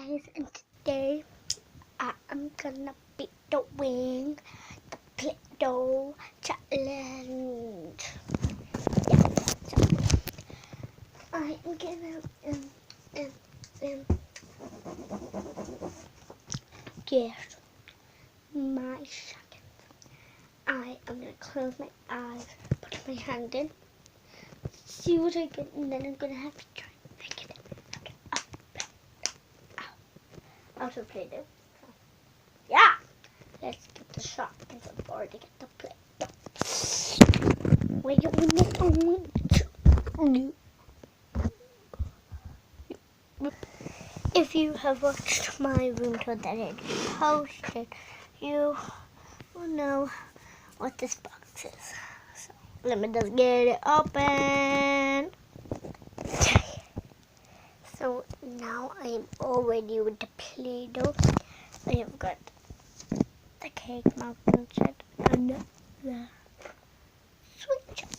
guys, and today I am gonna be doing the Play-Doh challenge. Yeah, so I am gonna get my second. I am gonna close my eyes, put my hand in, see what I get, and then I'm gonna have to try and make it out of Play-Doh. So, yeah, let's get the shot before to get the Play-Doh. Wait a minute, if you have watched my room tour that I posted, you will know what this box is. So let me just get it open. So now I am all ready with the Play-Doh. I have got the cake mountain set and the switch up.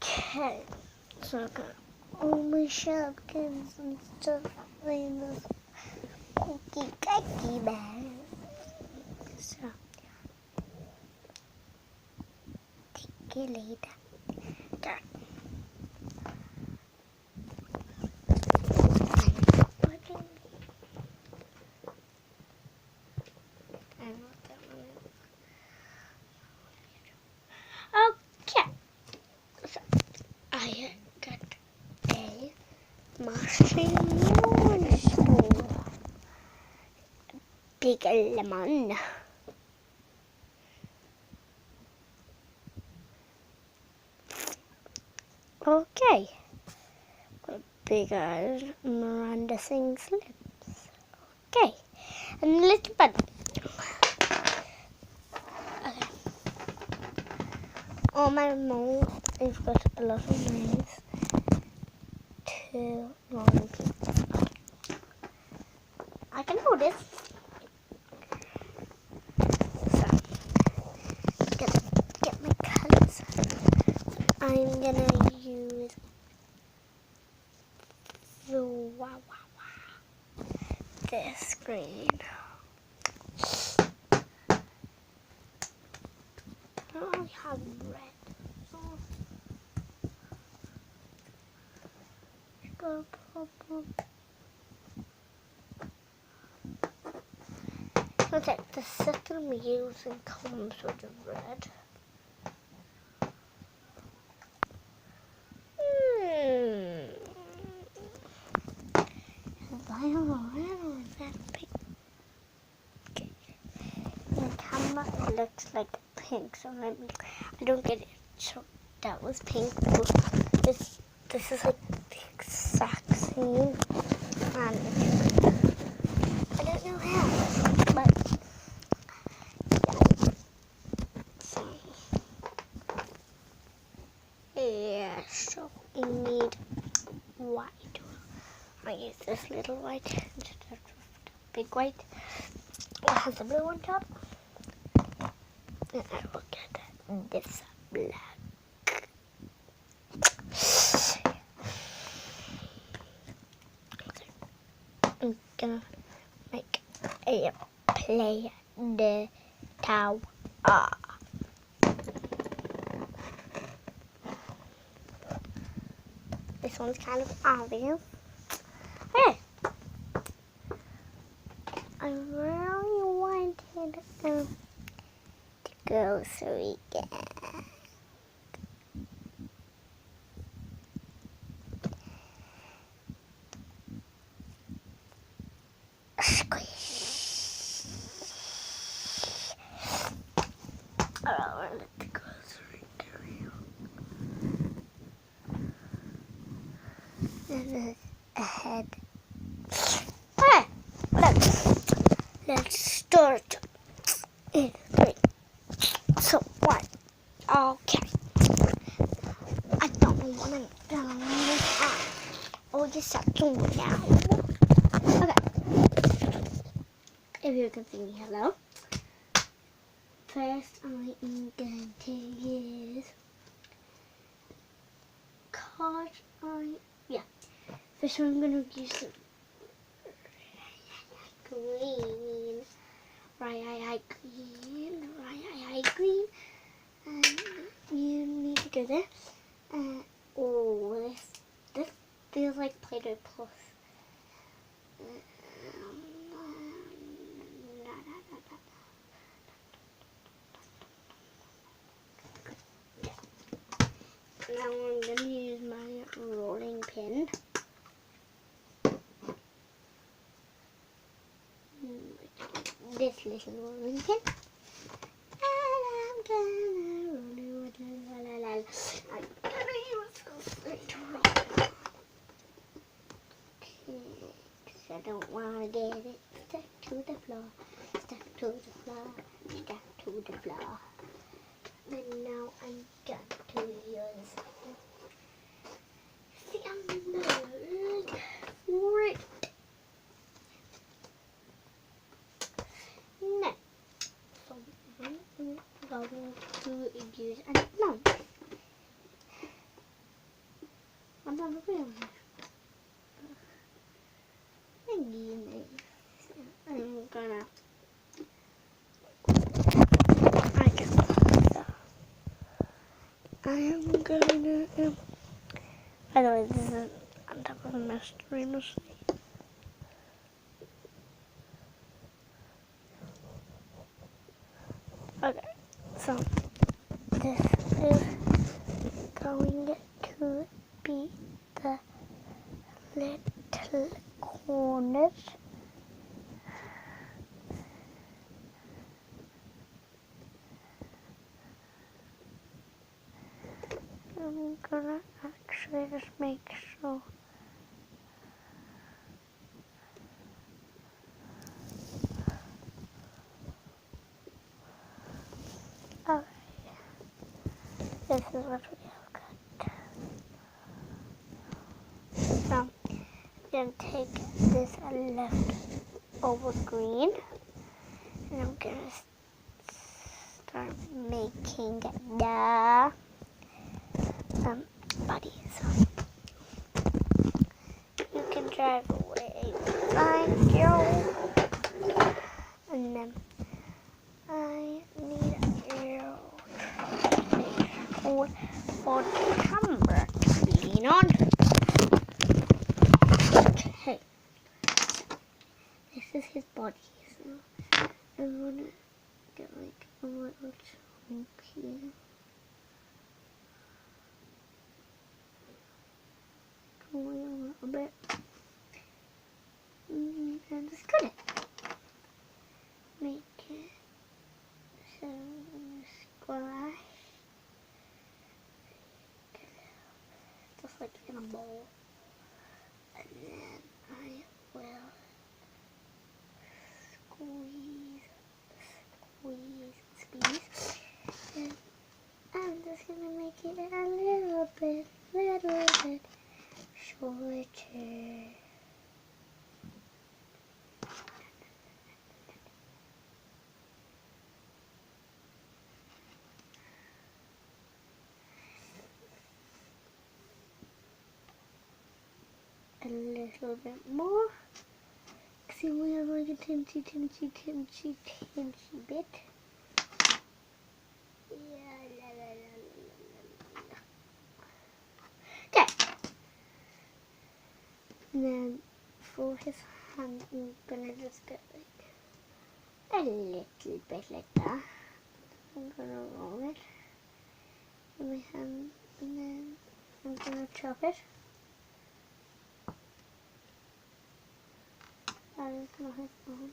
Okay, so I've got all my shells and stuff in this cookie bag. So take it later. There. Okay, so I got a marshmallow store. Big lemon. Okay, got big Miranda Sings lips. Okay, and a little button. Okay. Oh, my mouth has got a lot of nails. 2 long pieces. I can do this. So, get my colors. I'm gonna use this green. I have red. So go purple. Okay, the set I'm using comes with the red. Is that a red or is that pink? Okay. The camera it looks like pink, so I don't get it. So that was pink. This is like the exact same. And I don't know how, but yeah. So we need white. I use this little white instead of the big white. It has a blue on top. And I will get this black. I'm gonna make a Play-Doh. This one's kind of obvious. Hey! I really wanted to go so we can squish. I'll let the grocery carry on. And ahead. Hey! Let's start in 3. So 1. Okay. I don't want to go out. Oh, just stop doing it now. Okay. If you can see me, hello. First, I am going to use card. First, I'm going to use green. Right, green. And you need to go there. Oh, this feels like Play-Doh Plus. Now I'm going to use my rolling pin. This little rolling pin. And I'm gonna roll it with I'm gonna use this to roll. Okay, because I don't want to get it stuck to the floor. Stuck to the floor. Stuck to the floor. And now I'm going to use sandals for it. Next, so I'm going to use a lump. I'm not a real I'm gonna. I am gonna. By the way, this is on top of a mystery machine. Okay, so this is going to be the little corners. I'm gonna actually just make sure. Alright, this is what we have got. So, I'm gonna take this leftover green and I'm gonna start making the body. So, you can drive away. Thank you. And then I need a for the camera to lean on. Okay, this is his body. So I'm gonna get like a little chunk here. Come away a little bit. And just cut it. Make it so squash. Just like in a bowl. And then I will squeeze. And I'm just gonna make it a little bit shorter. A little bit more. See, we have like a teensy bit. Okay. And then for his hand, I'm gonna just get like a little bit like that. I'm gonna roll it in my hand, and then I'm gonna chop it. That is not his own.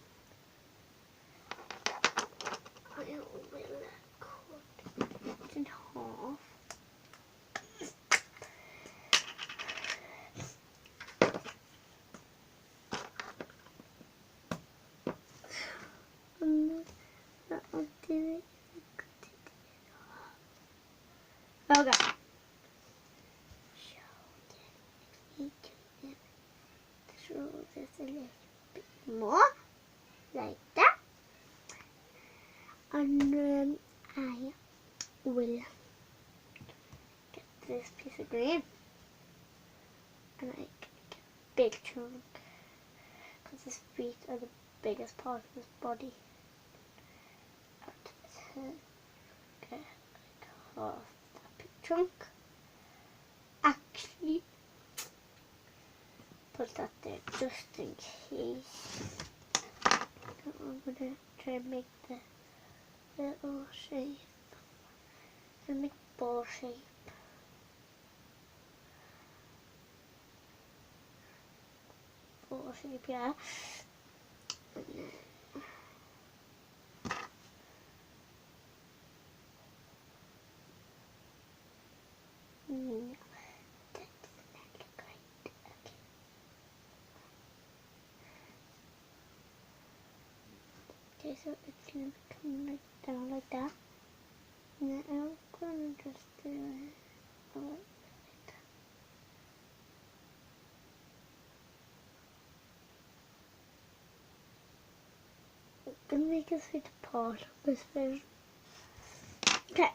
I will cut it in half. And that will do it. Okay. So then we need to roll this a little bit more, like that. And then I will get this piece of green and I get a big chunk because his feet are the biggest part of his body. Out of his head. Get like half that big chunk. Actually, put that there just in case. I'm gonna try and make the little shape. I'm gonna make ball shape. Ball shape, yeah. No, that doesn't look right. Okay, so it's gonna come like down like that. And then I'm gonna just do it like that. I'm gonna make this with the part of this version. Okay,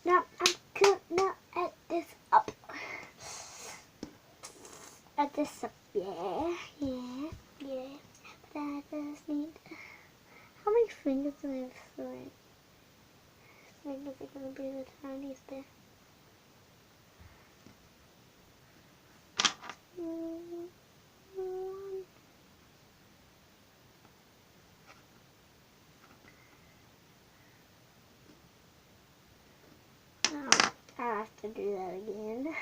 now I'm gonna add this up. Add this up, yeah. But I just need. How many fingers do I have? Three. Fingers are gonna be the tiniest bit. I have to do that again.